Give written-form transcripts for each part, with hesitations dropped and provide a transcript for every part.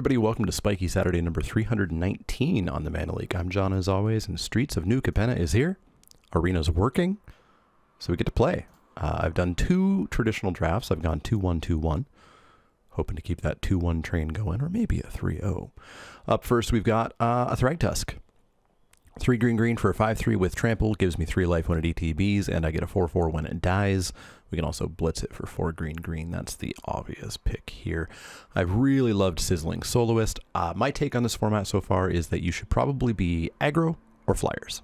everybody, welcome to Spikey Saturday number 319 on the Mana Leek. I'm John as always, and Streets of New Capenna is here. Arena's working, so we get to play. I've done 2 traditional drafts. I've gone 2-1, 2-1. Hoping to keep that 2-1 train going, or maybe a 3-0. Up first, we've got a Thragtusk. 3 green for a 5-3 with trample, gives me 3 life when it ETBs, and I get a 4-4 when it dies. We can also blitz it for 4 green. That's the obvious pick here. I've really loved Sizzling Soloist. My take on this format so far is that you should probably be aggro or flyers.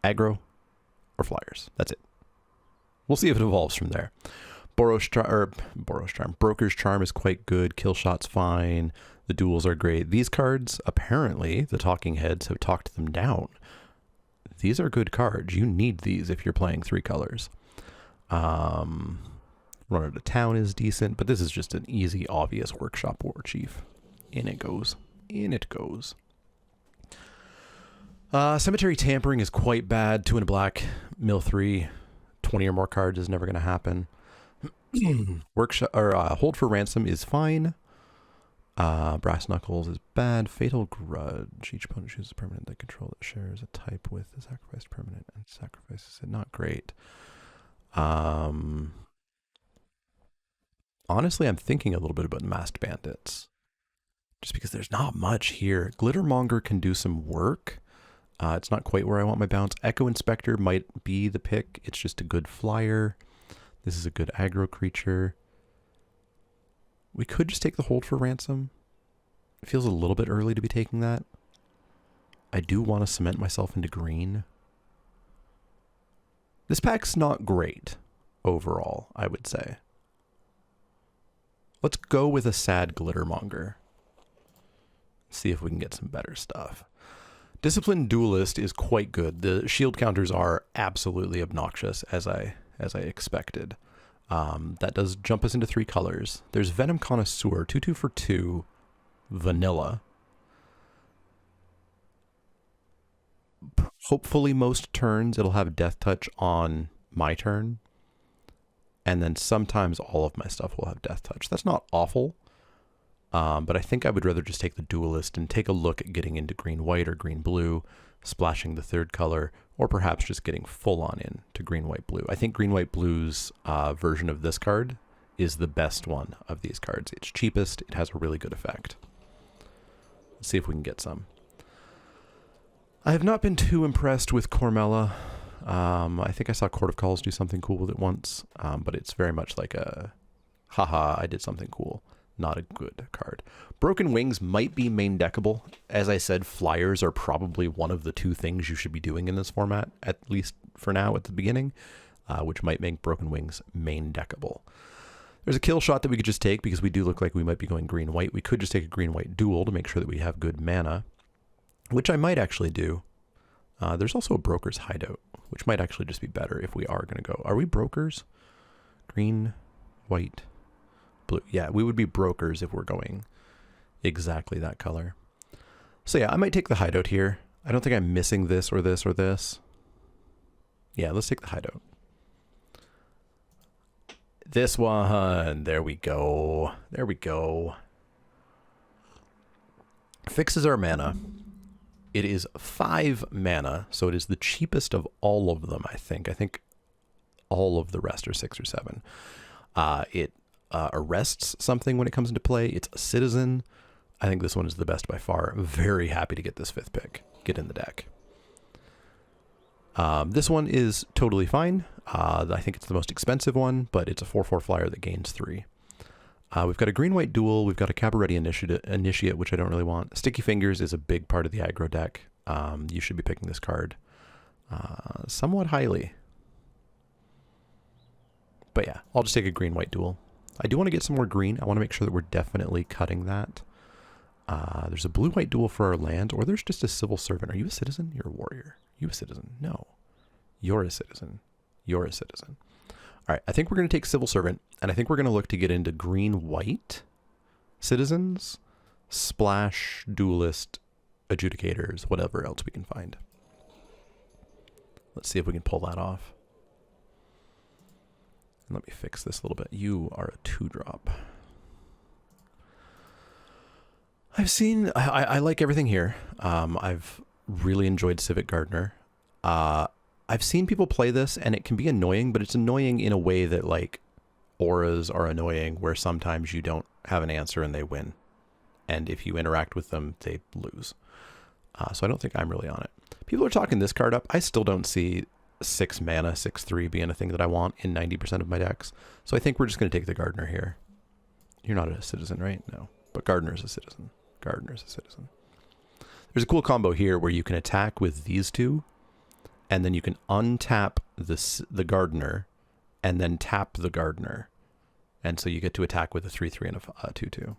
Aggro or flyers. That's it. We'll see if it evolves from there. Broker's Charm is quite good. Kill Shot's fine. The duels are great. These cards, apparently, the talking heads have talked them down. These are good cards. You need these if you're playing 3 colors. Run Out of Town is decent, but this is just an easy, obvious Workshop War Chief. In it goes. In it goes. Cemetery Tampering is quite bad. 2 and a black, mill 3. 20 or more cards is never going to happen. Hold for Ransom is fine. Brass Knuckles is bad. Fatal Grudge. Each opponent chooses a permanent they control that shares a type with the sacrificed permanent and sacrifices it. Not great. Honestly, I'm thinking a little bit about Masked Bandits. Just because there's not much here. Glittermonger can do some work. It's not quite where I want my bounce. Echo Inspector might be the pick. It's just a good flyer. This is a good aggro creature. We could just take the Hold for Ransom. It feels a little bit early to be taking that. I do want to cement myself into green. This pack's not great overall, I would say. Let's go with a sad Glittermonger. See if we can get some better stuff. Disciplined Duelist is quite good. The shield counters are absolutely obnoxious, as I expected. That does jump us into 3 colors. There's Venom Connoisseur, 2/2 for 2, vanilla. Hopefully most turns it'll have Death Touch on my turn. And then sometimes all of my stuff will have Death Touch. That's not awful. But I think I would rather just take the Duelist and take a look at getting into green-white or green-blue, splashing the 3rd color, or perhaps just getting full-on into green-white-blue. I think green-white-blue's version of this card is the best one of these cards. It's cheapest. It has a really good effect. Let's see if we can get some. I have not been too impressed with Cormella. I think I saw Court of Calls do something cool with it once, but it's very much like a, haha, I did something cool. Not a good card. Broken Wings might be main deckable. As I said, flyers are probably one of the 2 things you should be doing in this format, at least for now at the beginning, which might make Broken Wings main deckable. There's a Kill Shot that we could just take because we do look like we might be going green-white. We could just take a green-white duel to make sure that we have good mana, which I might actually do. There's also a Broker's Hideout, which might actually just be better if we are going to go. Are we brokers? Green, white, blue. Yeah, we would be brokers if we're going exactly that color. So yeah, I might take the Hideout here. I don't think I'm missing this or this or this. Yeah, let's take the Hideout. This one. There we go. There we go. Fixes our mana. It is 5 mana, so it is the cheapest of all of them, I think. I think all of the rest are 6 or 7. It arrests something when it comes into play. It's a citizen. I think this one is the best by far. I'm very happy to get this 5th pick. Get in the deck. This one is totally fine. I think it's the most expensive one, but it's a 4/4 flyer that gains 3. We've got a green-white duel. We've got a Cabaretti Initiate, which I don't really want. Sticky Fingers is a big part of the aggro deck. You should be picking this card somewhat highly. But yeah, I'll just take a green-white duel. I do want to get some more green. I want to make sure that we're definitely cutting that. There's a blue-white duel for our land, or there's just a Civil Servant. Are you a citizen? You're a warrior. Are you a citizen? No. You're a citizen. You're a citizen. All right, I think we're going to take Civil Servant, and I think we're going to look to get into green-white citizens, splash, duelist, adjudicators, whatever else we can find. Let's see if we can pull that off. Let me fix this a little bit. You are a 2-drop. I like everything here. I've really enjoyed Civic Gardener. Uh, I've seen people play this and it can be annoying, but it's annoying in a way that like auras are annoying where sometimes you don't have an answer and they win. And if you interact with them, they lose. So I don't think I'm really on it. People are talking this card up. I still don't see 6 mana, 6/3 being a thing that I want in 90% of my decks. So I think we're just going to take the Gardener here. You're not a citizen, right? No. But Gardener's a citizen. Gardener's a citizen. There's a cool combo here where you can attack with these two, and then you can untap the Gardener, and then tap the Gardener. And so you get to attack with a 3/3 and a 2/2.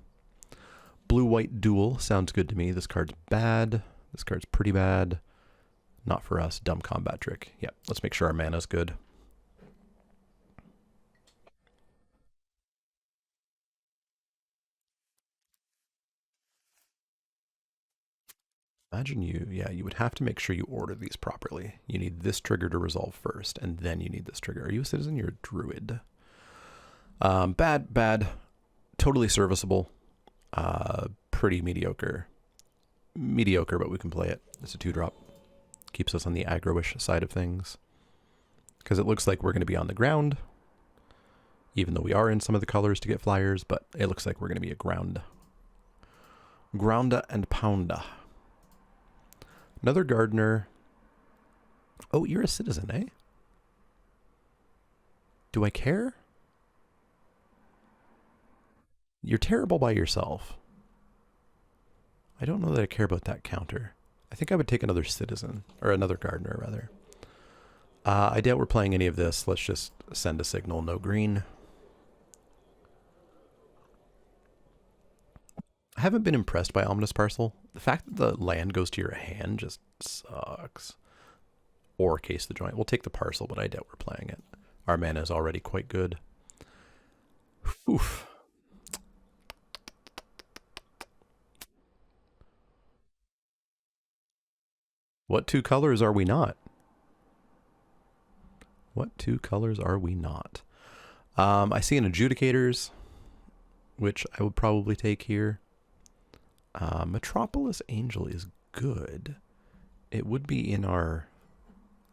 Blue-white duel sounds good to me. This card's bad. This card's pretty bad. Not for us. Dumb combat trick. Yep. Let's make sure our mana's good. Imagine you would have to make sure you order these properly. You need this trigger to resolve first, and then you need this trigger. Are you a citizen? You're a druid. Bad. Totally serviceable. Pretty mediocre. Mediocre, but we can play it. It's a 2-drop. Keeps us on the aggro-ish side of things. Because it looks like we're going to be on the ground, even though we are in some of the colors to get flyers, but it looks like we're going to be a ground. Grounda and pounda. Another Gardener. Oh, you're a citizen, eh? Do I care? You're terrible by yourself. I don't know that I care about that counter. I think I would take another citizen, or another Gardener, rather. I doubt we're playing any of this. Let's just send a signal, no green. I haven't been impressed by Ominous Parcel. The fact that the land goes to your hand just sucks. Or Case the Joint. We'll take the parcel, but I doubt we're playing it. Our mana is already quite good. Oof. What 2 colors are we not? What 2 colors are we not? I see an Adjudicators, which I would probably take here. Metropolis Angel is good. It would be in our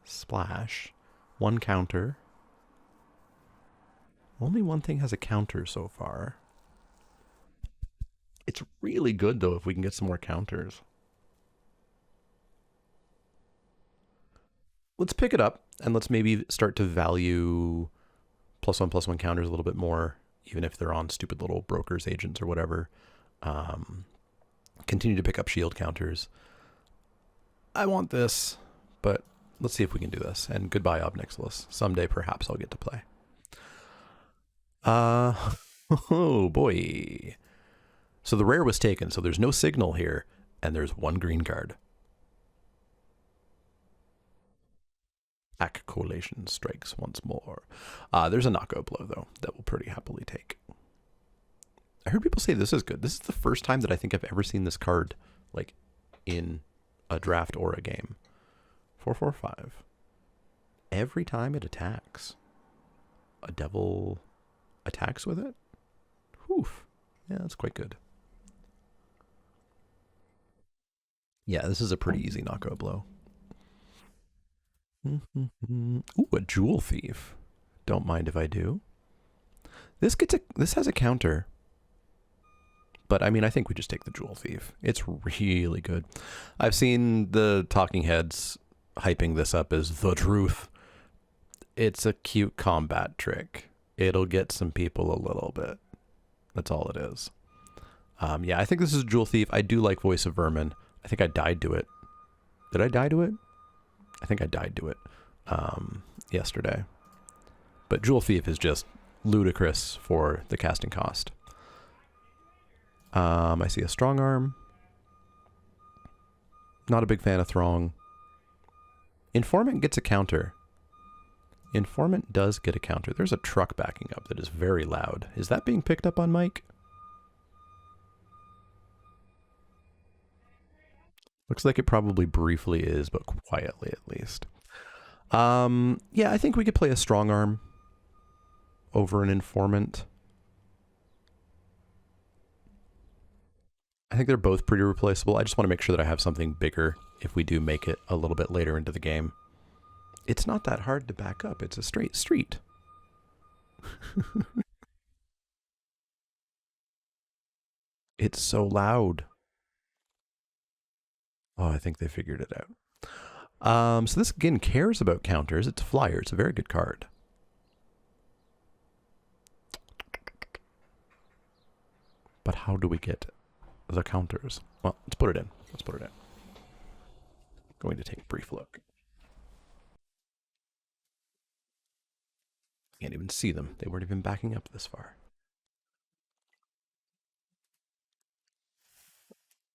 splash. 1 counter. Only one thing has a counter so far. It's really good, though, if we can get some more counters. Let's pick it up, and let's maybe start to value +1/+1 counters a little bit more, even if they're on stupid little brokers, agents, or whatever. Continue to pick up shield counters. I want this, but let's see if we can do this. And goodbye, Ob Nixilis. Someday, perhaps, I'll get to play. Oh boy. So the rare was taken, so there's no signal here, and there's 1 green card. Ack Collation strikes once more. There's a knockout blow, though, that we'll pretty happily take. I heard people say this is good. This is the first time that I think I've ever seen this card, like, in a draft or a game. 4/4/5. Every time it attacks, a devil attacks with it? Whew. Yeah, that's quite good. Yeah, this is a pretty easy knockout blow. Ooh, a Jewel Thief. Don't mind if I do. This has a counter. But I mean, I think we just take the Jewel Thief. It's really good. I've seen the talking heads hyping this up as the truth. It's a cute combat trick. It'll get some people a little bit. That's all it is. Yeah, I think this is a Jewel Thief. I do like Voice of Vermin. I think I died to it. Did I die to it? I think I died to it yesterday. But Jewel Thief is just ludicrous for the casting cost. I see a Strong Arm. Not a big fan of Throng. Informant gets a counter. Informant does get a counter. There's a truck backing up that is very loud. Is that being picked up on mic? Looks like it probably briefly is, but quietly at least. Yeah, I think we could play a Strong Arm over an Informant. I think they're both pretty replaceable. I just want to make sure that I have something bigger if we do make it a little bit later into the game. It's not that hard to back up. It's a straight street. It's so loud. Oh, I think they figured it out. So this again cares about counters. It's a flyer. It's a very good card. But how do we get the counters? Well, let's put it in. Let's put it in. Going to take a brief look. Can't even see them. They weren't even backing up this far.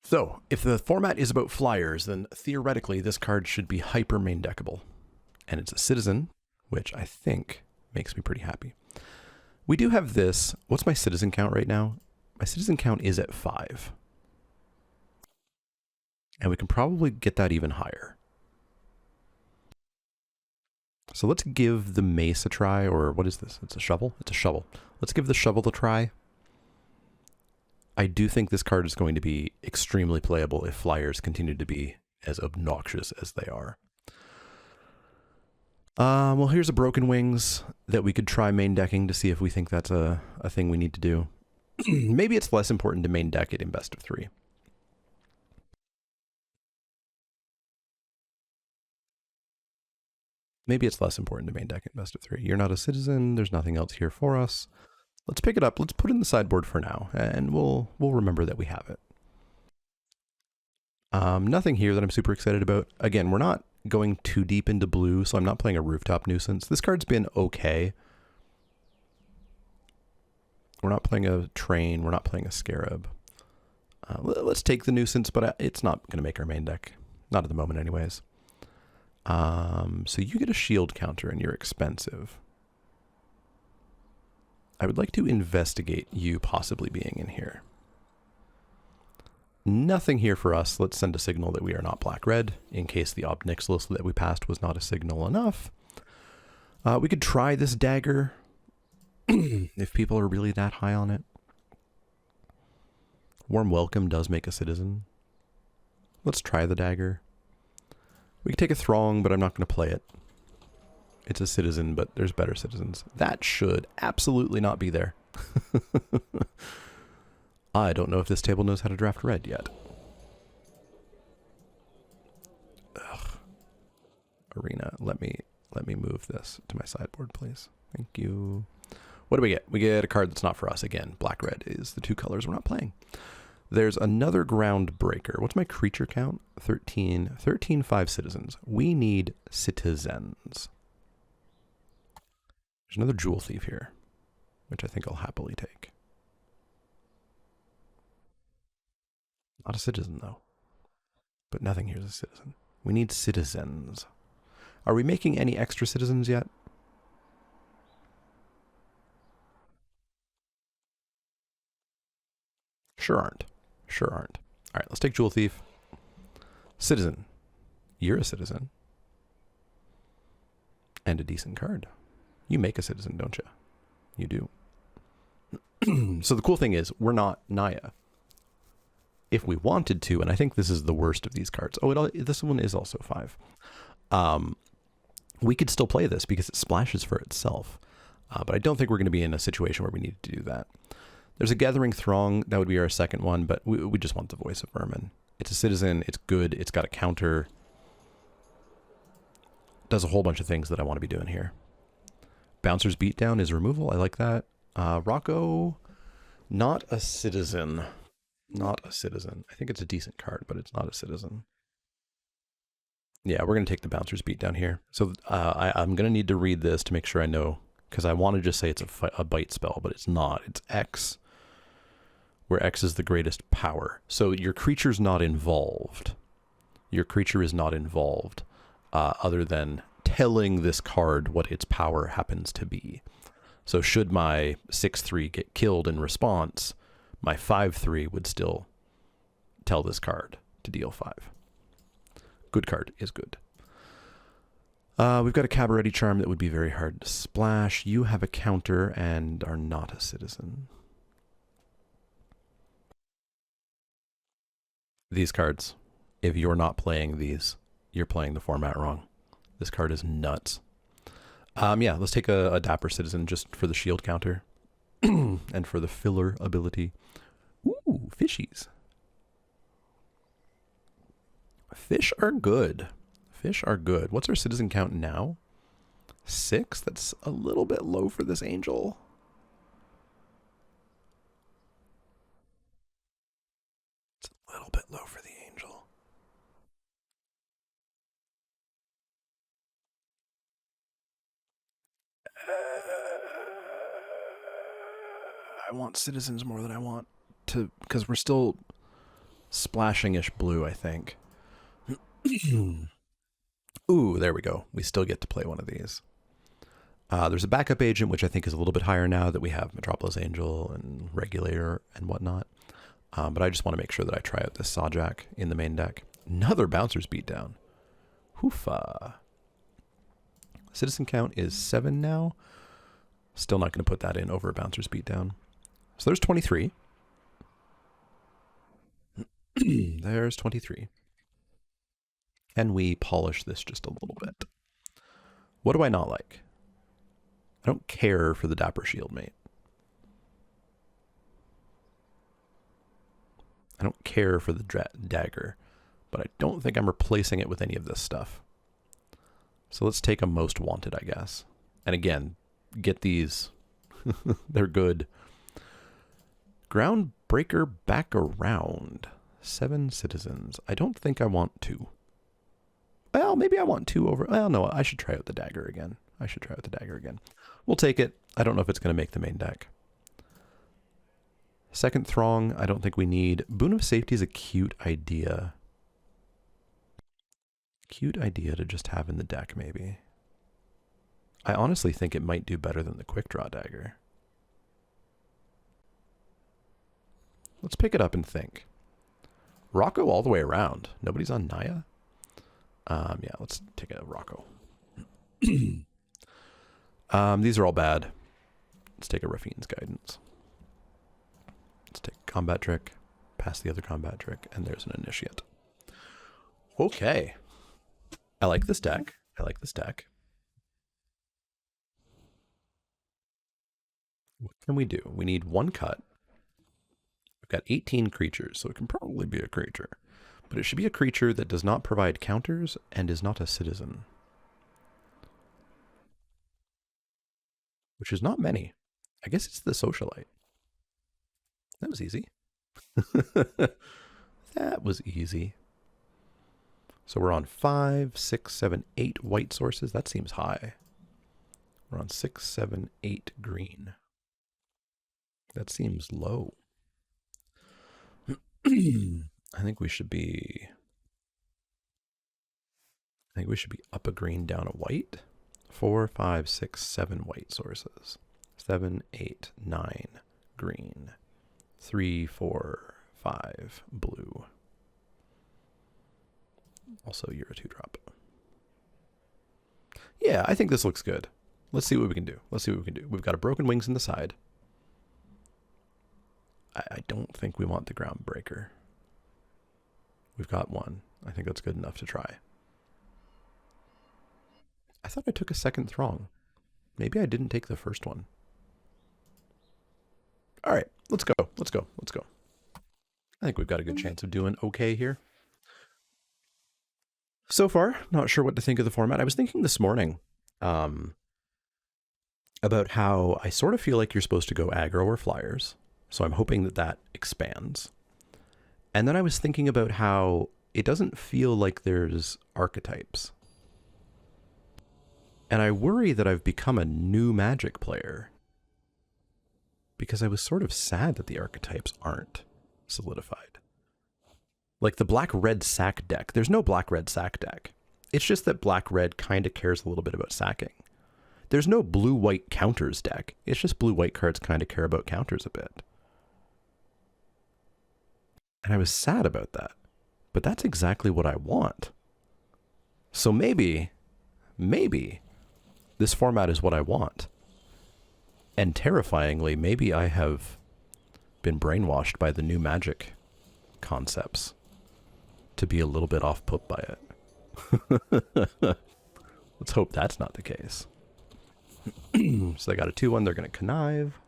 So, if the format is about flyers, then theoretically this card should be hyper main deckable. And it's a citizen, which I think makes me pretty happy. We do have this. What's my citizen count right now? My citizen count is at 5. And we can probably get that even higher. So let's give the mace a try, or what is this? It's a shovel? It's a shovel. Let's give the shovel a try. I do think this card is going to be extremely playable if flyers continue to be as obnoxious as they are. Well, here's a Broken Wings that we could try main decking to see if we think that's a thing we need to do. Maybe it's less important to main deck it in best of 3. Maybe it's less important to main deck it in best of 3. You're not a citizen. There's nothing else here for us. Let's pick it up. Let's put it in the sideboard for now, and we'll remember that we have it. Nothing here that I'm super excited about. Again, we're not going too deep into blue, so I'm not playing a Rooftop Nuisance. This card's been okay. We're not playing a Train. We're not playing a Scarab. Let's take the Nuisance, but it's not going to make our main deck. Not at the moment anyways. So you get a shield counter and you're expensive. I would like to investigate you possibly being in here. Nothing here for us. Let's send a signal that we are not black-red, in case the Ob Nixilis that we passed was not a signal enough. We could try this dagger, if people are really that high on it. Warm Welcome does make a citizen. Let's try the dagger. We could take a Throng, but I'm not going to play it. It's a citizen, but there's better citizens. That should absolutely not be there. I don't know if this table knows how to draft red yet. Ugh. Arena, let me move this to my sideboard, please. Thank you. What do we get? We get a card that's not for us. Again, black-red is the 2 colors we're not playing. There's another Ground Breaker. What's my creature count? 13. 13, 5 citizens. We need citizens. There's another Jewel Thief here, which I think I'll happily take. Not a citizen, though. But nothing here is a citizen. We need citizens. Are we making any extra citizens yet? Sure aren't. Sure aren't. All right, let's take Jewel Thief. Citizen. You're a citizen. And a decent card. You make a citizen, don't you? You do. So the cool thing is, we're not Naya. If we wanted to, and I think this is the worst of these cards. Oh, this one is also 5. We could still play this because it splashes for itself. But I don't think we're going to be in a situation where we need to do that. There's a Gathering Throng. That would be our second one, but we just want the Voice of Vermin. It's a citizen. It's good. It's got a counter. Does a whole bunch of things that I want to be doing here. Bouncer's Beatdown is removal. I like that. Rocco, not a citizen. Not a citizen. I think it's a decent card, but it's not a citizen. Yeah, we're going to take the Bouncer's Beatdown here. So I'm going to need to read this to make sure I know, because I want to just say it's a bite spell, but it's not. It's X, where X is the greatest power. So your creature's not involved. Your creature is not involved, other than telling this card what its power happens to be. So should my 6/3 get killed in response, my 5/3 would still tell this card to deal 5. Good card is good. We've got a Cabaretti Charm that would be very hard to splash. You have a counter and are not a citizen. These cards, if you're not playing these, you're playing the format wrong. This card is nuts. Yeah, let's take a Dapper Citizen just for the shield counter and for the filler ability. Ooh, fishies. Fish are good. Fish are good. What's our citizen count now? 6? That's a little bit low for this angel. It's a little bit low for the angel. I want citizens more than I want to, because we're still splashing-ish blue, I think. Ooh, there we go. We still get to play one of these. There's a backup agent, which I think is a little bit higher now that we have Metropolis Angel and Regulator and whatnot. But I just want to make sure that I try out this Sawjack in the main deck. Another Bouncer's Beatdown. Hoofa. Citizen count is 7 now. Still not going to put that in over a Bouncer's Beatdown. So there's 23. There's 23. Can we polish this just a little bit? What do I not like? I don't care for the Dapper Shield Mate. I don't care for the dagger, but I don't think I'm replacing it with any of this stuff. So let's take a Most Wanted, I guess. And again, get these. They're good. Groundbreaker back around. 7 citizens. I don't think I want 2. Well, maybe I want 2 over. Well, no, I should try out the dagger again. We'll take it. I don't know if it's going to make the main deck. Second Throng, I don't think we need. Boon of Safety is a cute idea. Cute idea to just have in the deck, maybe. I honestly think it might do better than the Quick Draw Dagger. Let's pick it up and think. Rocco all the way around. Nobody's on Naya? Yeah, let's take a Rocco. These are all bad. Let's take a Rafine's Guidance. Let's take a Combat Trick, pass the other Combat Trick, and there's an Initiate. Okay. I like this deck. What can we do? We need 1 cut. We've got 18 creatures, so it can probably be a creature. But it should be a creature that does not provide counters and is not a citizen. Which is not many. I guess it's the Socialite. That was easy. That was easy. So we're on 5, 6, 7, 8 white sources. That seems high. We're on 6, 7, 8 green. That seems low. I think we should be up a green, down a white. 4, 5, 6, 7 white sources. 7, 8, 9 green. 3, 4, 5 blue. Also, you're a 2-drop. Yeah, I think this looks good. Let's see what we can do. We've got a Broken Wings in the side. I don't think we want the Groundbreaker. We've got 1. I think that's good enough to try. I thought I took a second Throng. Maybe I didn't take the first one. All right, let's go. I think we've got a good chance of doing okay here. So far, not sure what to think of the format. I was thinking this morning about how I sort of feel like you're supposed to go aggro or flyers. So I'm hoping that that expands. And then I was thinking about how it doesn't feel like there's archetypes. And I worry that I've become a new Magic player because I was sort of sad that the archetypes aren't solidified. Like the black-red sack deck. There's no black-red sack deck. It's just that black-red kind of cares a little bit about sacking. There's no blue-white counters deck. It's just blue-white cards kind of care about counters a bit. And I was sad about that. But that's exactly what I want. So maybe this format is what I want. And terrifyingly, maybe I have been brainwashed by the new Magic concepts. to be a little bit off put by it. Let's hope that's not the case. So they got a 2-1. They're going to connive.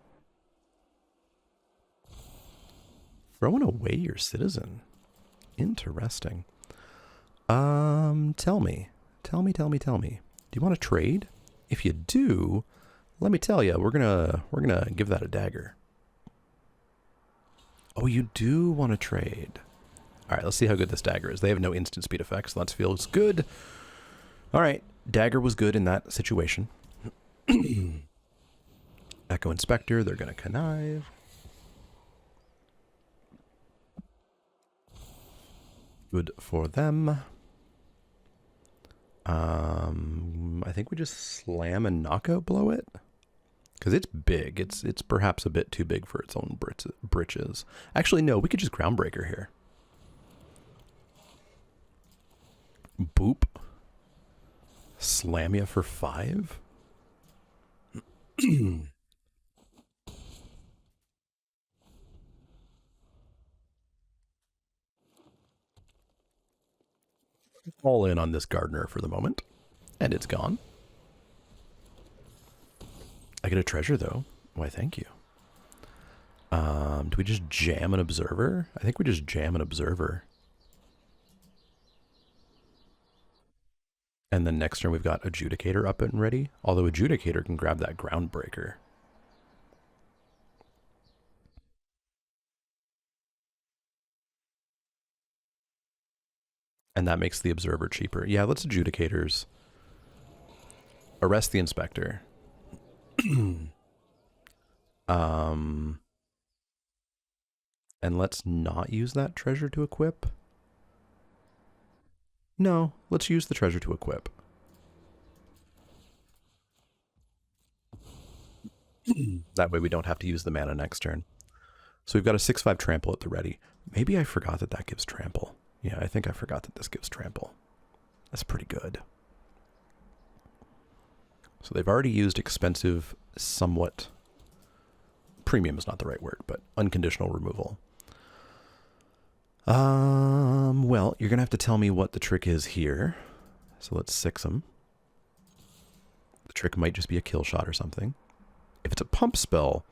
Throwing away your citizen. Interesting. Tell me. Do you want to trade? If you do, let me tell you, we're gonna give that a dagger. Oh, you do want to trade. All right, let's see how good this dagger is. They have no instant speed effects, so that feels good. All right, dagger was good in that situation. Echo Inspector, they're gonna connive. Good for them. I think we just slam and knockout blow it. Because it's big. It's perhaps a bit too big for its own britches. Actually, no, we could just Groundbreaker here. Boop. Slam ya for 5? All in on this Gardener for the moment. And it's gone. I get a treasure, though. Why, thank you. Do we just jam an Observer? I think we just jam an Observer. And then next turn we've got Adjudicator up and ready. Although Adjudicator can grab that Groundbreaker. And that makes the Observer cheaper. Yeah, let's Adjudicators. Arrest the Inspector. And let's not use that treasure to equip. No, let's use the treasure to equip. That way we don't have to use the mana next turn. So we've got a 6/5 trample at the ready. Maybe I forgot that gives trample. Yeah, I think I forgot that this gives trample. That's pretty good. So they've already used expensive, somewhat... Premium is not the right word, but unconditional removal. Well, you're going to have to tell me what the trick is here. So let's 6 them. The trick might just be a kill shot or something. If it's a pump spell,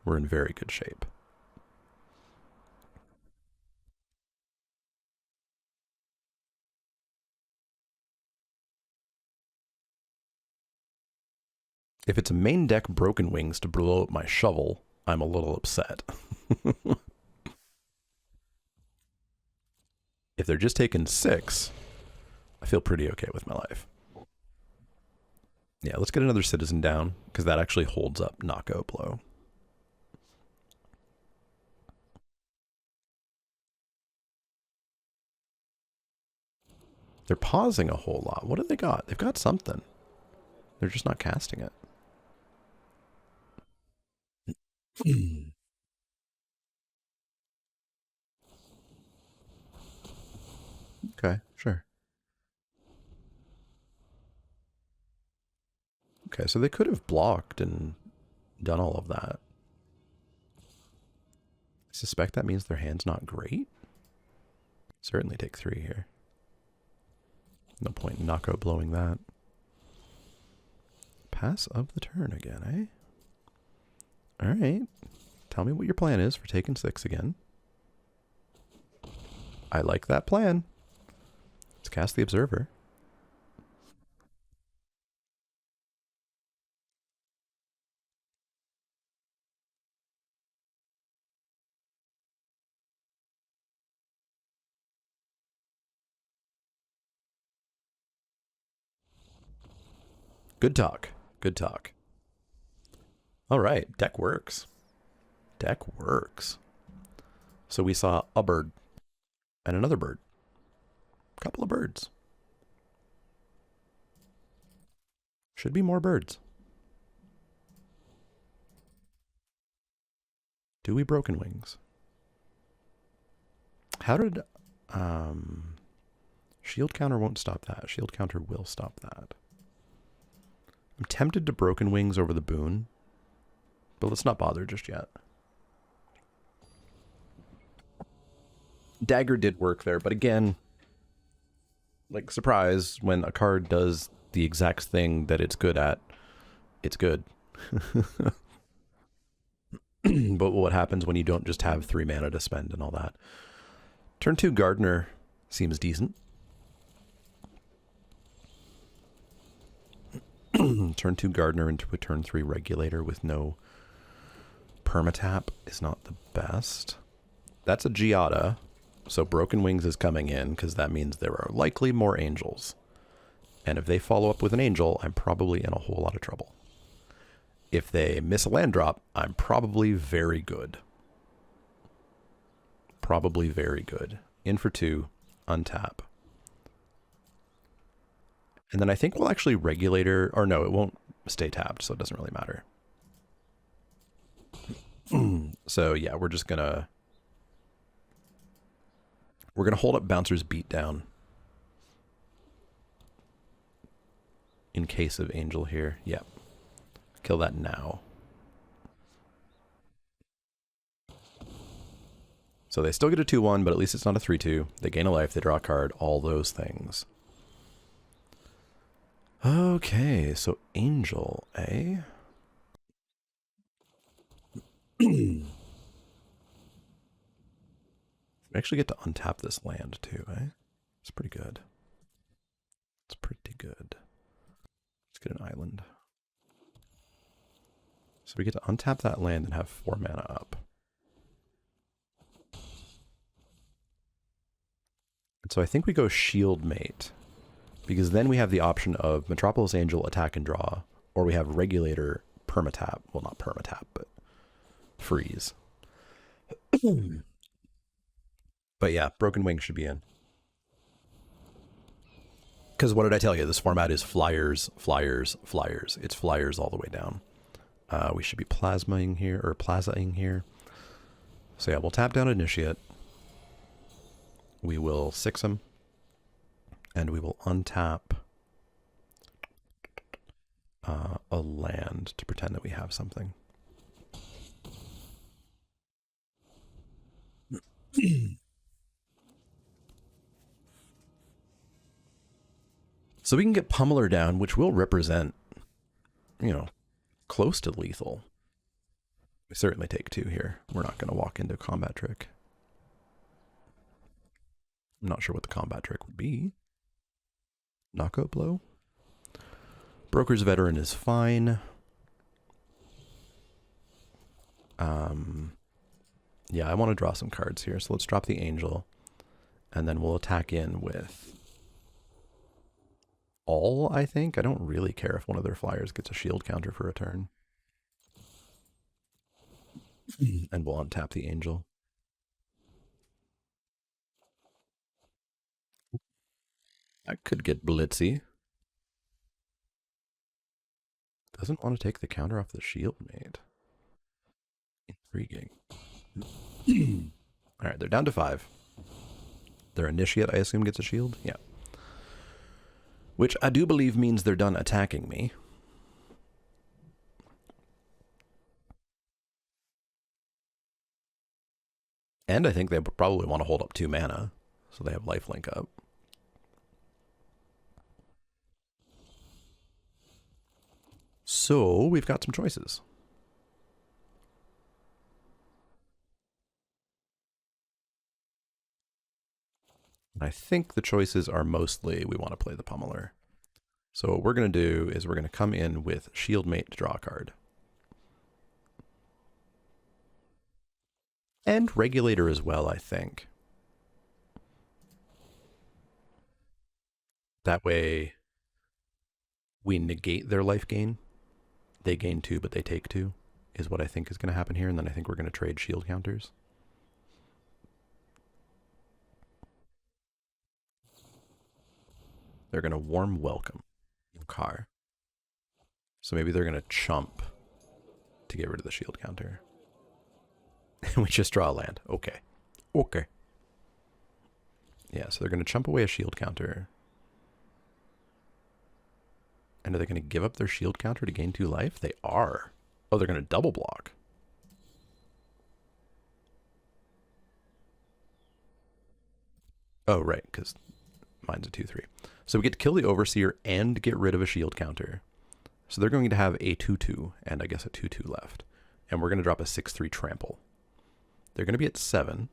we're in very good shape. If it's a main deck Broken Wings to blow up my shovel, I'm a little upset. If they're just taking 6, I feel pretty okay with my life. Yeah, let's get another citizen down, because that actually holds up knockout blow. They're pausing a whole lot. What have they got? They've got something. They're just not casting it. Okay, sure. Okay, so they could have blocked and done all of that. I suspect that means their hand's not great. Certainly take 3 here. No point in knockout blowing that. Pass of the turn again, eh? Alright. Tell me what your plan is for taking 6 again. I like that plan. Let's cast the Observer. Good talk. Good talk. All right, deck works. Deck works. So we saw a bird and another bird. A couple of birds. Should be more birds. Do we Broken Wings? How did... Shield counter won't stop that. Shield counter will stop that. I'm tempted to Broken Wings over the boon, but let's not bother just yet. Dagger did work there, but again, Like, surprise, when a card does the exact thing that it's good at, it's good. But what happens when you don't just have 3 mana to spend and all that? Turn 2 Gardener seems decent. Turn 2 Gardener into a turn 3 Regulator with no permatap is not the best. That's a Giada, so Broken Wings is coming in because that means there are likely more angels. And if they follow up with an angel, I'm probably in a whole lot of trouble. If they miss a land drop, I'm probably very good. Probably very good. In for 2, untap. And then I think we'll actually Regulator, or no, it won't stay tapped, so it doesn't really matter. So yeah, we're gonna hold up Bouncer's Beatdown in case of Angel here. Yep. Kill that now. So they still get a 2-1, but at least it's not a 3-2. They gain a life, they draw a card, all those things. Okay, so Angel, eh? We actually get to untap this land too, eh? It's pretty good. It's pretty good. Let's get an island. So we get to untap that land and have 4 mana up. And so I think we go Shield Mate, because then we have the option of Metropolis Angel, attack and draw, or we have Regulator, permatap. Well, not permatap, but freeze. But yeah, Broken Wing should be in. Because what did I tell you? This format is flyers, flyers, flyers. It's flyers all the way down. We should be plasmaing here, or plazaing here. So yeah, we'll tap down Initiate. We will 6 him. And we will untap a land to pretend that we have something. So we can get Pummeler down, which will represent, you know, close to lethal. We certainly take 2 here. We're not going to walk into combat trick. I'm not sure what the combat trick would be. Knockout blow. Broker's Veteran is fine. Yeah, I want to draw some cards here, so let's drop the Angel, and then we'll attack in with all, I think. I don't really care if one of their flyers gets a shield counter for a turn. And we'll untap the Angel. That could get blitzy. Doesn't want to take the counter off the Shield Mate. Intriguing. Alright, they're down to 5. Their Initiate, I assume, gets a shield? Yeah. Which I do believe means they're done attacking me. And I think they probably want to hold up 2 mana, so they have lifelink up. So we've got some choices. I think the choices are mostly we want to play the Pummeler. So what we're going to do is we're going to come in with Shield Mate to draw a card. And Regulator as well, I think. That way we negate their life gain. They gain 2, but they take 2, is what I think is going to happen here. And then I think we're going to trade shield counters. They're going to Warm Welcome Car. So maybe they're going to chump to get rid of the shield counter. And we just draw a land. Okay. Okay. Yeah, so they're going to chump away a shield counter. And are they going to give up their shield counter to gain 2 life? They are. Oh, they're going to double block. Oh, right, because mine's a 2/3. So we get to kill the Overseer and get rid of a shield counter. So they're going to have a 2/2 and I guess a 2/2 left. And we're going to drop a 6/3 trample. They're going to be at 7.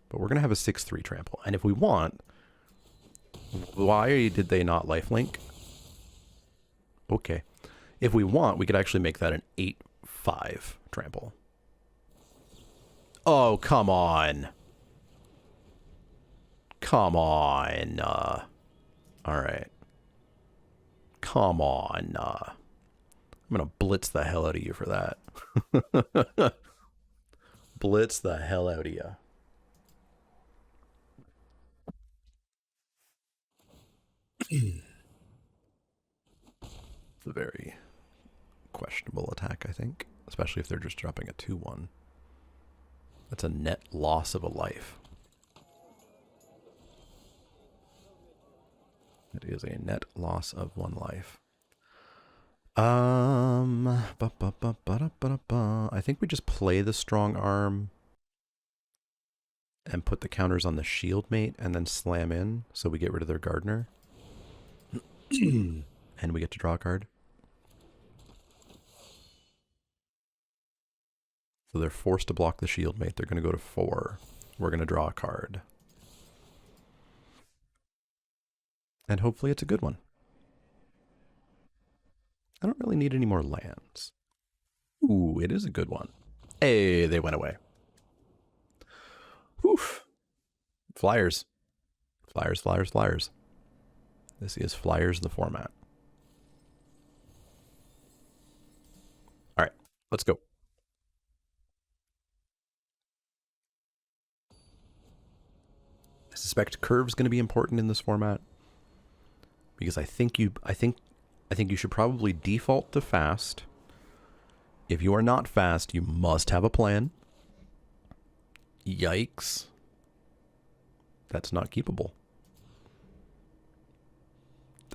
But we're going to have a 6/3 trample. And if we want... Why did they not lifelink? Okay. If we want, we could actually make that an 8/5 trample. Oh, come on. Come on. Alright. Come on. I'm going to blitz the hell out of you for that. Blitz the hell out of you. It's a very questionable attack, I think. Especially if they're just dropping a 2/1. That's a net loss of a life. It is a net loss of 1 life. I think we just play the strong arm and put the counters on the shield mate and then slam in so we get rid of their gardener. And we get to draw a card. So they're forced to block the shield mate. They're going to go to 4. We're going to draw a card. And hopefully it's a good one. I don't really need any more lands. Ooh, it is a good one. Hey, they went away. Oof. Flyers. Flyers, flyers, flyers. This is Flyers the format. All right, let's go. I suspect curve's going to be important in this format because I think you should probably default to fast. If you are not fast, you must have a plan. Yikes. That's not keepable.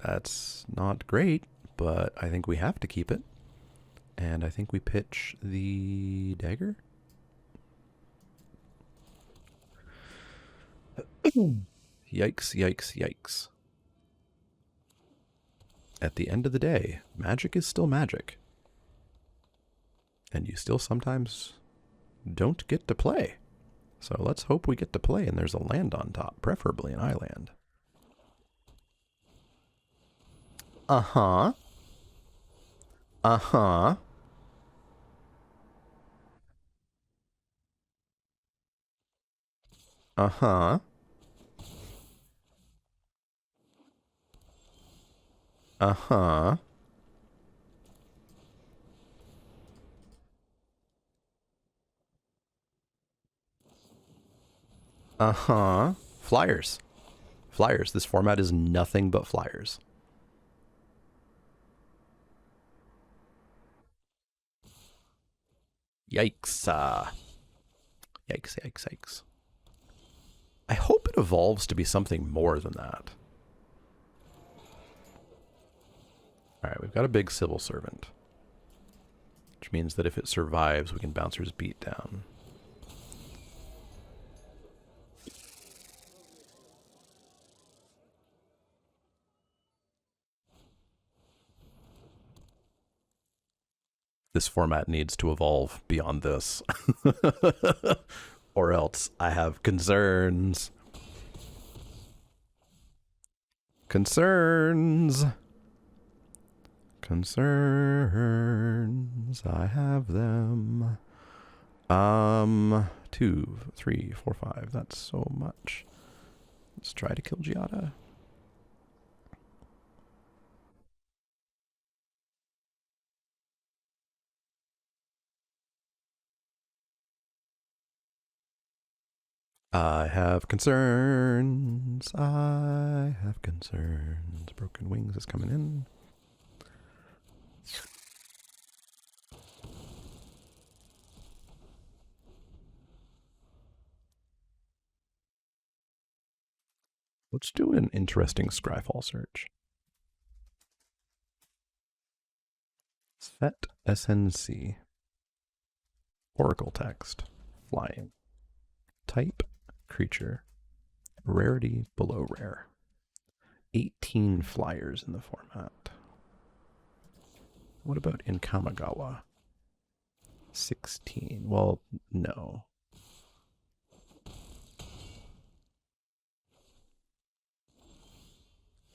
That's not great, but I think we have to keep it. And I think we pitch the dagger. Yikes, yikes, yikes. At the end of the day, magic is still magic. And you still sometimes don't get to play. So let's hope we get to play and there's a land on top, preferably an island. Uh-huh. Uh-huh. Uh-huh. Uh-huh. Uh-huh. Flyers. Flyers. This format is nothing but flyers. Yikes. Yikes, yikes, yikes. I hope it evolves to be something more than that. Alright, we've got a big civil servant. Which means that if it survives, we can Bouncer's Beat down. This format needs to evolve beyond this. Or else I have concerns. Concerns. Concerns. I have them. 2, 3, 4, 5. That's so much. Let's try to kill Giada. I have concerns. I have concerns. Broken Wings is coming in. Let's do an interesting Scryfall search. Set SNC. Oracle text. Flying. Type. Creature. Rarity below rare. 18 flyers in the format. What about in Kamigawa? 16. Well, no.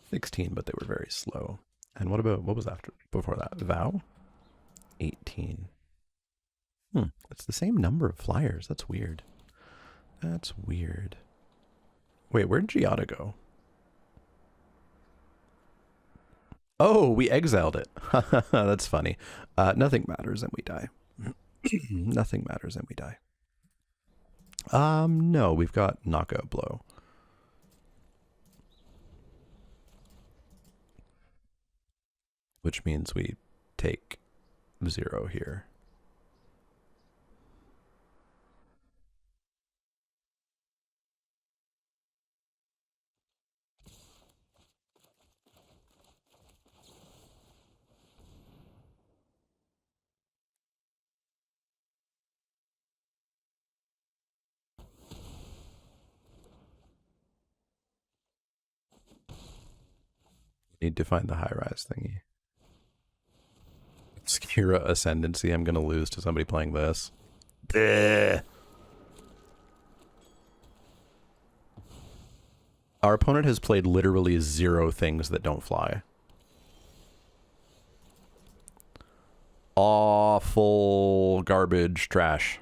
16, but they were very slow. And what was after before that? Vow? 18. It's the same number of flyers. That's weird. That's weird. Wait, where'd Giada go? Oh, we exiled it. That's funny. Nothing matters and we die. Nothing matters and we die. No, we've got knockout blow. Which means we take 0 here. Need to find the high rise thingy. Skira Ascendancy, I'm gonna lose to somebody playing this. Bleh. Our opponent has played literally 0 things that don't fly. Awful garbage trash.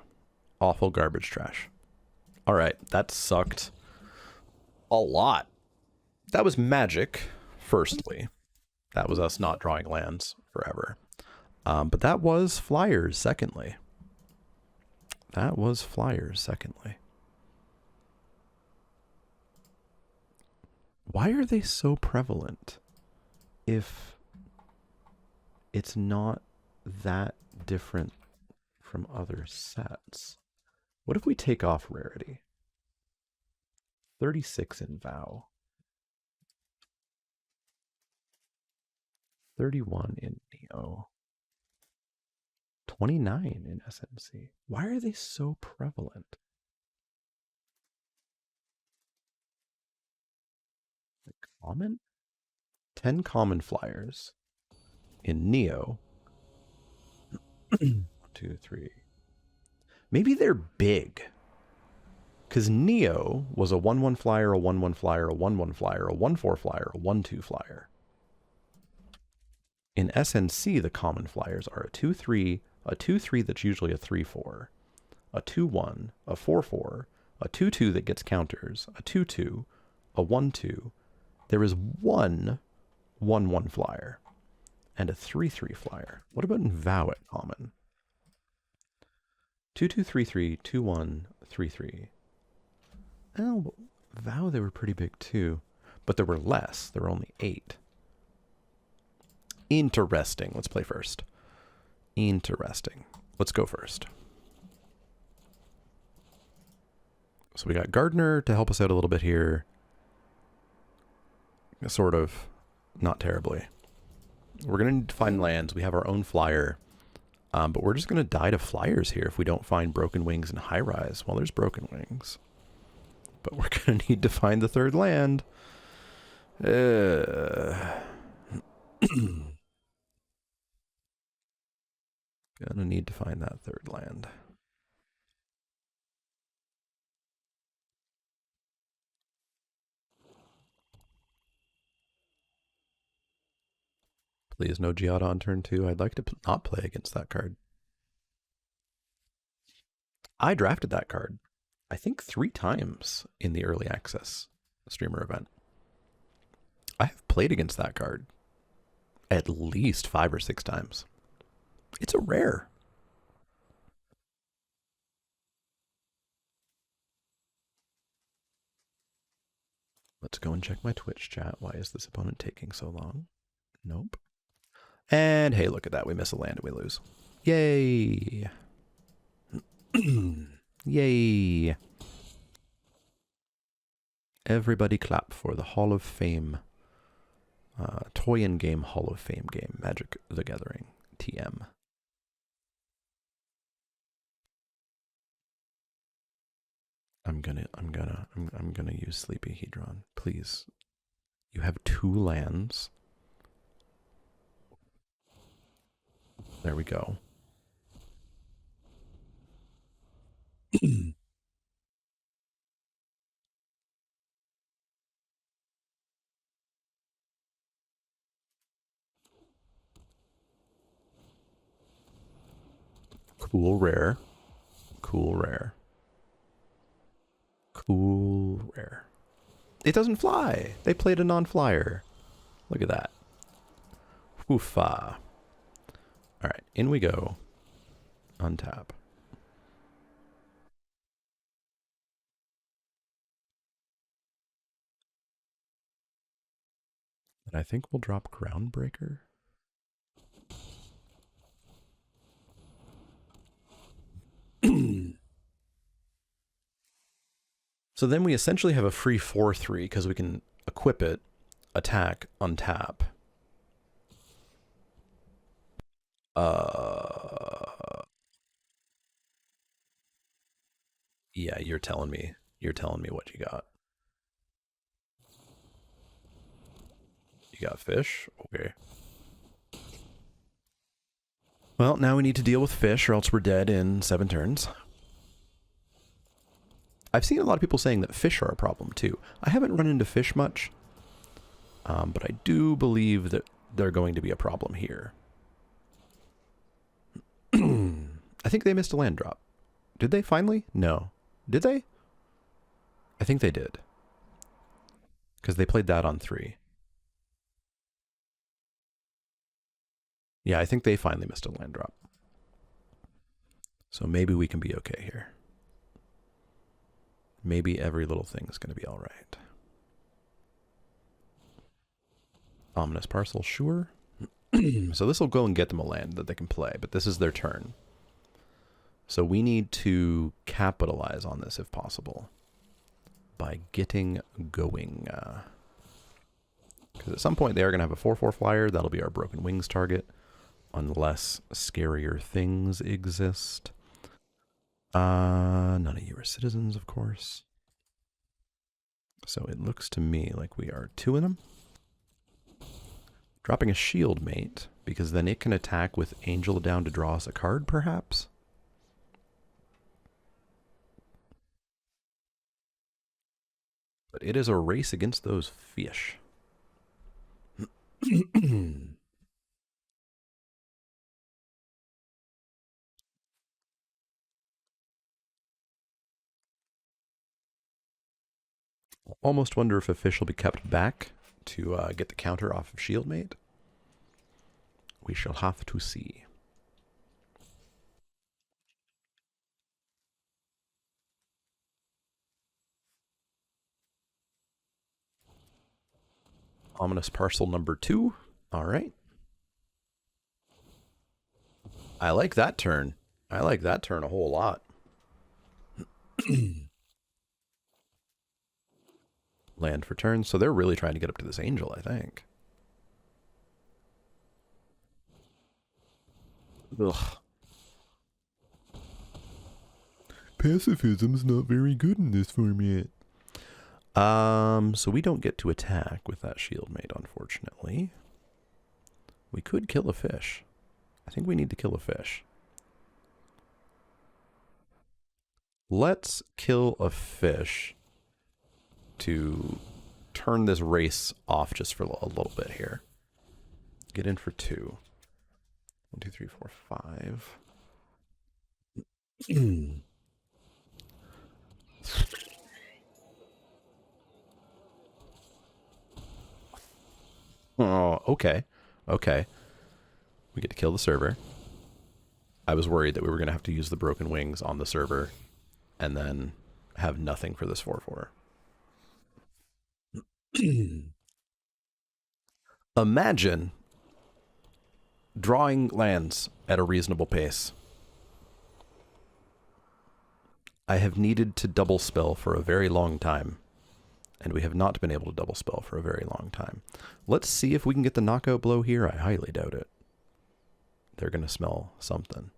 Awful garbage trash. Alright, that sucked a lot. That was magic, firstly. That was us not drawing lands forever. But that was flyers, secondly. That was flyers, secondly. Why are they so prevalent if it's not that different from other sets? What if we take off rarity? 36 in Vow. 31 in Neo. 29 in SNC. Why are they so prevalent? The common? 10 common flyers in Neo. 1, 2, 3. Maybe they're big. Because Neo was a 1/1 flyer, a 1/1 flyer, a 1/1 flyer, a 1/4 flyer, a 1/2 flyer. In SNC, the common flyers are a 2/3, a 2/3 that's usually a 3/4, a 2/1, a 4/4, a 2/2 that gets counters, a 2/2, a 1/2. There is one 1/1 flyer and a 3/3 flyer. What about in Vow at common? 2/2, 3/3, 2/1, 3/3. Oh, Vow they were pretty big too, but there were less. There were only 8. Interesting. Let's play first. Interesting. Let's go first. So we got Gardener to help us out a little bit here. Sort of. Not terribly. We're going to need to find lands. We have our own flyer. But we're just going to die to flyers here if we don't find Broken Wings and High Rise. Well, there's Broken Wings. But we're going to need to find the 3rd land. Gonna need to find that 3rd land. Please, no Giada on turn 2. I'd like to not play against that card. I drafted that card, I think 3 times in the early access streamer event. I have played against that card at least 5 or 6 times. It's a rare. Let's go and check my Twitch chat. Why is this opponent taking so long? Nope. And hey, look at that. We miss a land and we lose. Yay. Yay. Everybody clap for the Hall of Fame. Toy and Game Hall of Fame game. Magic the Gathering. TM. I'm gonna use Sleepy Hedron. Please. You have 2 lands. There we go. Cool rare. Cool rare. Cool rare. It doesn't fly. They played a non-flyer. Look at that. Oofa. Alright, in we go. Untap. And I think we'll drop Groundbreaker. So then we essentially have a free 4-3 because we can equip it, attack, untap. Yeah, you're telling me. You're telling me what you got. You got fish? Okay. Well, now we need to deal with fish or else we're dead in 7 turns. I've seen a lot of people saying that fish are a problem too. I haven't run into fish much, but I do believe that they're going to be a problem here. I think they missed a land drop. Did they finally? No. Did they? I think they did. Because they played that on 3. Yeah, I think they finally missed a land drop. So maybe we can be okay here. Maybe every little thing's going to be all right. Ominous Parcel, sure. So this will go and get them a land that they can play, but this is their turn. So we need to capitalize on this if possible by getting going. Because at some point they are going to have a 4-4 flyer. That'll be our Broken Wings target, unless scarier things exist. None of you are citizens, of course. So it looks to me like we are 2 in them. Dropping a Shield Mate, because then it can attack with Angel down to draw us a card, perhaps? But it is a race against those fish. Almost wonder if a fish will be kept back to get the counter off of Shieldmate. We shall have to see. Ominous Parcel number 2. All right. I like that turn. I like that turn a whole lot. Land for turn. So they're really trying to get up to this angel, I think. Ugh. Pacifism's not very good in this format. So we don't get to attack with that shield mate, unfortunately. We could kill a fish. I think we need to kill a fish. Let's kill a fish to turn this race off just for a little bit here. Get in for 2. 1, 2, 3, 4, 5. Oh, okay. Okay. We get to kill the server. I was worried that we were going to have to use the broken wings on the server and then have nothing for this 4-4. Imagine drawing lands at a reasonable pace. I have needed to double spell for a very long time, and we have not been able to double spell for a very long time. Let's see if we can get the knockout blow here. I highly doubt it. They're going to smell something.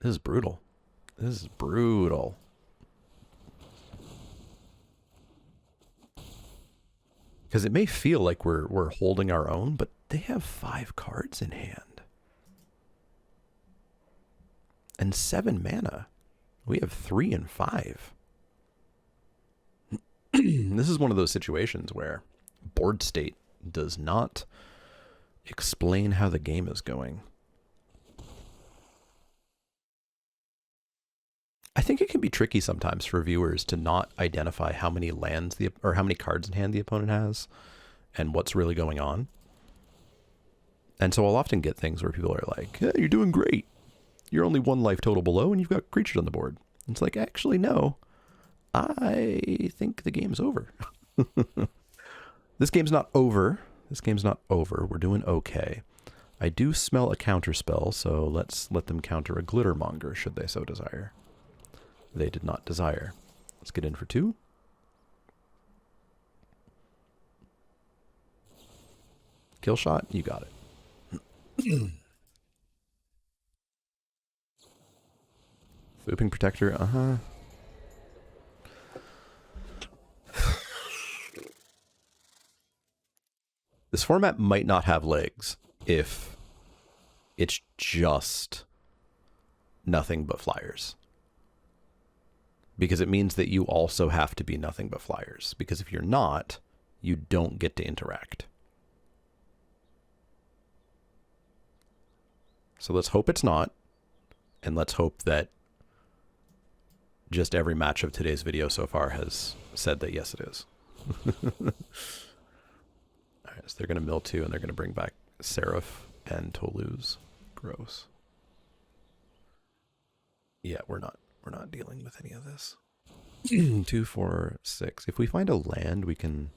This is brutal. This is brutal. Because it may feel like we're holding our own, but they have 5 cards in hand. And 7 mana. We have 3 and 5. This is one of those situations where board state does not explain how the game is going. I think it can be tricky sometimes for viewers to not identify how many lands or how many cards in hand the opponent has and what's really going on. And so I'll often get things where people are like, hey, you're doing great. You're only 1 life total below and you've got creatures on the board. And it's like, actually, no. I think the game's over. This game's not over. This game's not over. We're doing okay. I do smell a counter spell, so let's let them counter a Glittermonger should they so desire. They did not desire. Let's get in for 2. Kill shot, you got it. Swooping Protector, uh-huh. This format might not have legs if it's just nothing but flyers. Because it means that you also have to be nothing but flyers. Because if you're not, you don't get to interact. So let's hope it's not. And let's hope that just every match of today's video so far has said that yes, it is. Alright, so they're going to mill 2 and they're going to bring back Seraph and Tolu's. Gross. Yeah, we're not dealing with any of this. 2, 4, 6. If we find a land, we can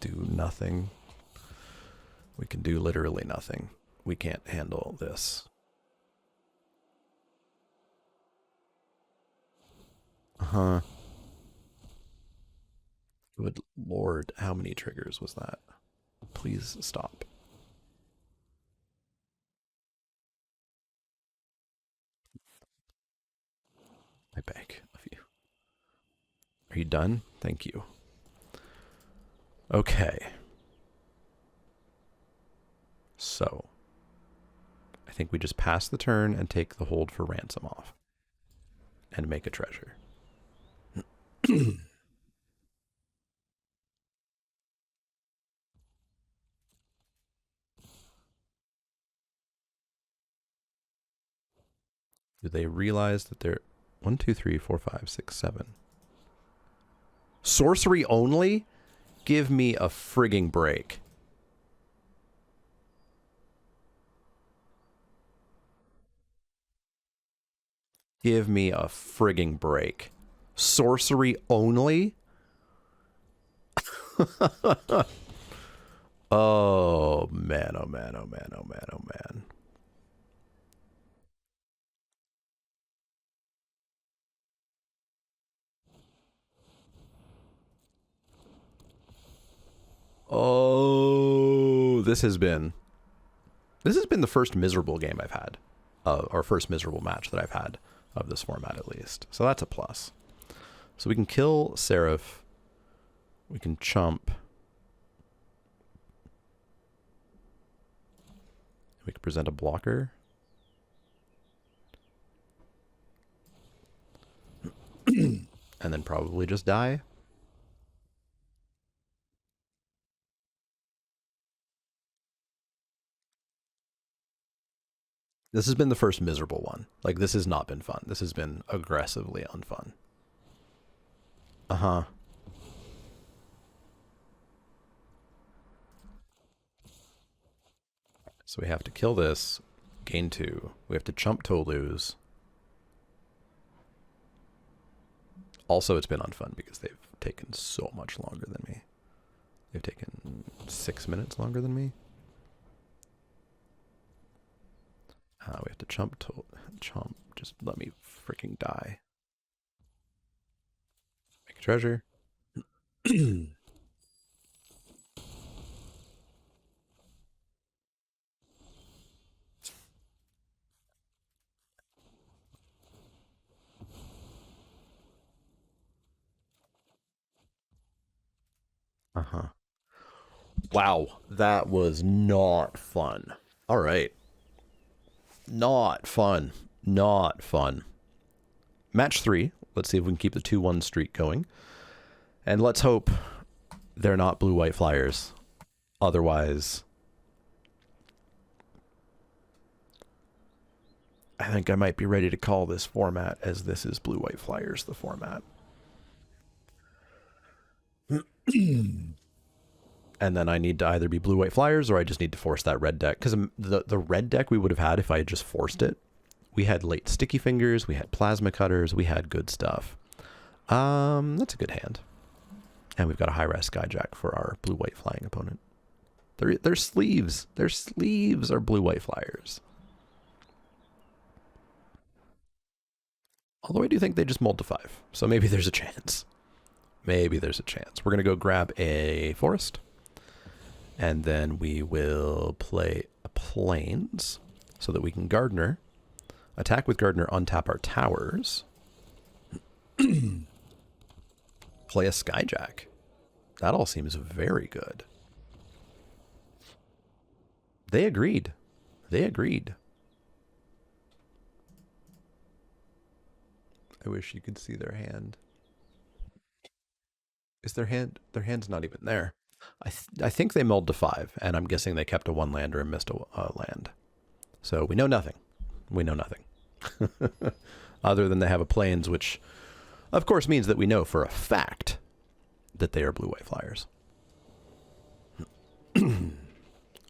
do nothing. We can do literally nothing. We can't handle this. Uh-huh. Good lord, how many triggers was that? Please stop. I beg of you. Are you done? Thank you. Okay. So, I think we just pass the turn and take the hold for ransom off. And make a treasure. Do they realize that they're 1, 2, 3, 4, 5, 6, 7. Sorcery only? Give me a frigging break. Give me a frigging break. Sorcery only? Oh man, oh man, oh man, oh man, oh man. Oh, this has been the first miserable game I've had, or first miserable match that I've had of this format at least. So that's a plus. So we can kill Seraph. We can chump. We can present a blocker. And then probably just die. This has been the first miserable one. Like, this has not been fun. This has been aggressively unfun. Uh-huh. So we have to kill this, gain 2. We have to chump Tolu's. Also, it's been unfun because they've taken so much longer than me. They've taken 6 minutes longer than me. We have to chump. Just let me freaking die. Make a treasure. Uh-huh. Wow, that was not fun. All right. Not fun. Not fun. Match 3. Let's see if we can keep the 2-1 streak going. And let's hope they're not blue-white flyers. Otherwise, I think I might be ready to call this format, as this is blue-white flyers, the format. And then I need to either be blue-white flyers or I just need to force that red deck. Because the red deck we would have had if I had just forced it. We had late sticky fingers, we had plasma cutters, we had good stuff. That's a good hand. And we've got a high-res skyjack for our blue-white flying opponent. Their sleeves. Their sleeves are blue-white flyers. Although I do think they just mulled to 5. So maybe there's a chance. Maybe there's a chance. We're going to go grab a forest. And then we will play a plains so that we can Gardener. Attack with Gardener, untap our towers. Play a Skyjack. That all seems very good. They agreed. They agreed. I wish you could see their hand. Is their hand? Their hand's not even there. I think they mulled to 5, and I'm guessing they kept a 1 lander and missed a land. So we know nothing. We know nothing. Other than they have a plains, which of course means that we know for a fact that they are blue-white flyers.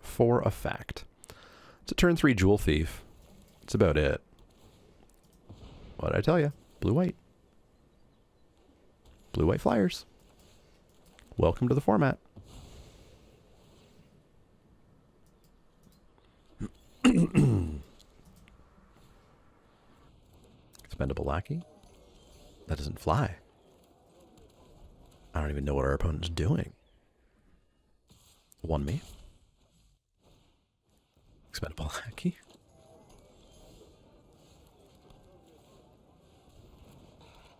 For a fact. It's a turn 3 Jewel Thief. That's about it. What did I tell you? Blue-white. Blue-white flyers. Welcome to the format. Expendable Lackey? That doesn't fly. I don't even know what our opponent's doing. Won me. Expendable Lackey?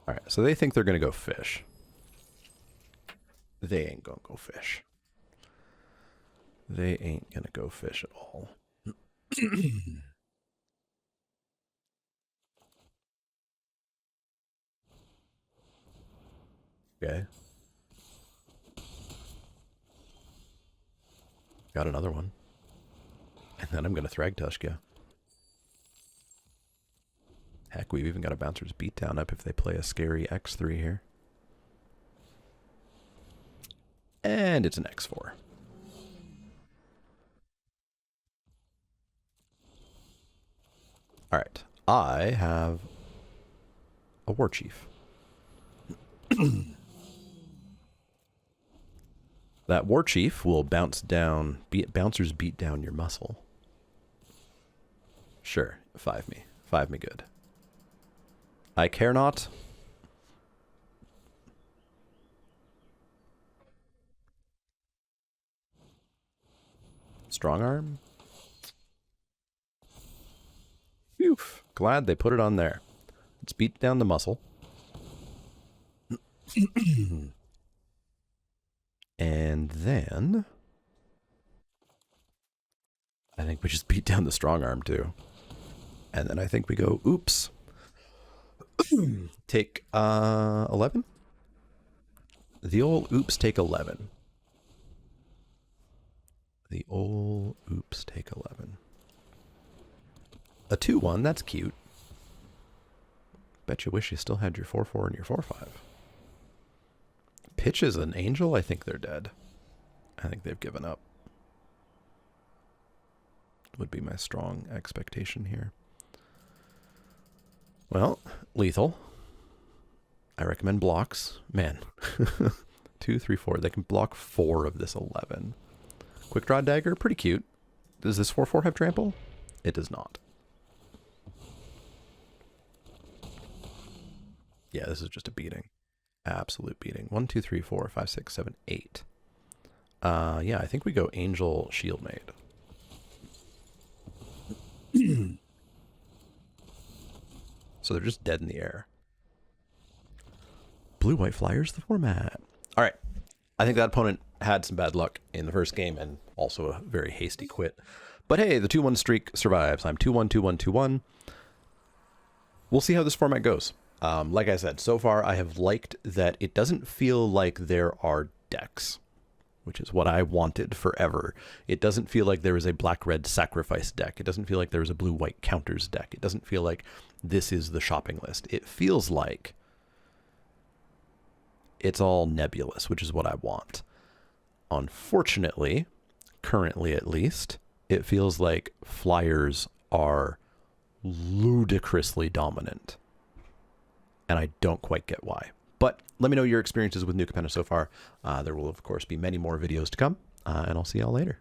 Alright, so they think they're going to go fish. They ain't going to go fish. They ain't going to go fish at all. Okay. Got another one. And then I'm going to Thragtusk you. Heck, we've even got a Bouncer's Beatdown up if they play a scary X3 here. And it's an X4. Alright. I have a War Chief. That War Chief will bounce down, Bouncers beat down your muscle. Sure, 5 me. 5 me good. I care not. Strong Arm? Phew. Glad they put it on there. Let's beat down the muscle. And then I think we just beat down the strong arm too. And then I think we go oops. Take 11. The old oops take 11. The old oops take 11. A 2-1, that's cute. Bet you wish you still had your 4-4 and your 4-5. Pitches an angel? I think they're dead. I think they've given up. Would be my strong expectation here. Well, lethal. I recommend blocks. Man. 2, 3, 4. They can block 4 of this 11. Quick draw dagger, pretty cute. Does this 4-4 have trample? It does not. Yeah, this is just a beating. Absolute beating. 1, 2, 3, 4, 5, 6, 7, 8. Yeah, I think we go Angel Shield Maid. So they're just dead in the air. Blue-white flyers, the format. All right. I think that opponent had some bad luck in the first game and also a very hasty quit. But hey, the 2-1 streak survives. I'm 2-1, 2-1, 2-1. We'll see how this format goes. Like I said, so far I have liked that it doesn't feel like there are decks, which is what I wanted forever. It doesn't feel like there is a black-red sacrifice deck. It doesn't feel like there is a blue-white counters deck. It doesn't feel like this is the shopping list. It feels like it's all nebulous, which is what I want. Unfortunately, currently at least, it feels like flyers are ludicrously dominant. And I don't quite get why. But let me know your experiences with New Capenna so far. There will, of course, be many more videos to come, and I'll see y'all later.